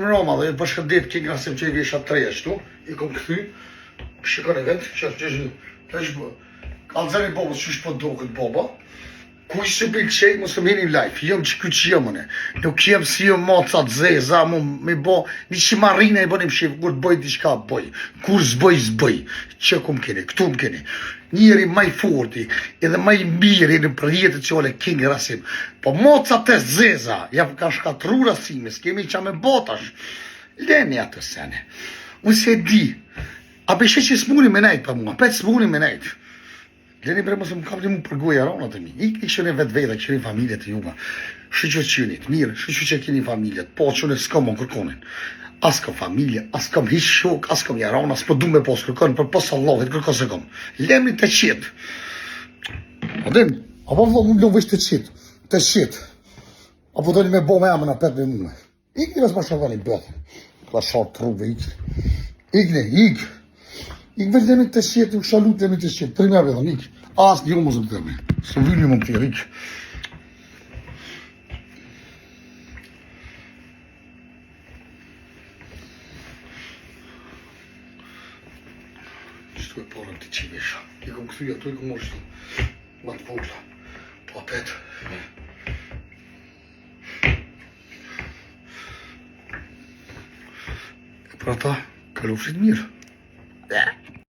Roma dhe përshëndet King Rasim që i vjesha 3 ashtu, i kom këthy, shikon e vetë, që është kalëzën e bobës që është po doket boba, kuj se bil qej, mos të meni life, jëm që këtë që jëmëne, nuk jem si jëm macat zeza, mu me bo, një që marina i bënim shif, kur të bëj diçka bëj, kur zbëj zbëj, që kum keni, këtu më keni, njeri maj forti, edhe maj mirë në përjetët që ole King Rasim, po macat e zeza, ja ka shkatru Rasime, s'kemi qa me botash, leni atë sene, unë se di, a peshe që s'muni me nejtë pa mua, pet s'muni me nejtë, leni bre mësë më kapni mu përgoja ronat e mi, i këshën e vetë veta, këshën e familjet e juga, shëqë që qënit, mirë, shëqë që keni familjet, po që në s'kam më kërkonin, as kam familje, as kam hiq shok, as kam jarona, s'po du me pos kërkonin, për pos Allahit kërkon se kam, lemni të qitë, adin, apo vëllë më lënë vështë të qitë, apo do një me bo me amën a pet me mume, ikni mes ma shavani bëtë, ka shartë të rrugve, ikni vëllëmi të qitë, nuk shalutemi të qitë, 3 mërë vedhëm, ikë. As një më zëmë të tërme, së vëllë më të tërë, ikë. Qështu e porën të qivesha, i kom këthuja, tu i kom moshtu, ma të vogla, po apet. E pra ta, kalofrit mirë.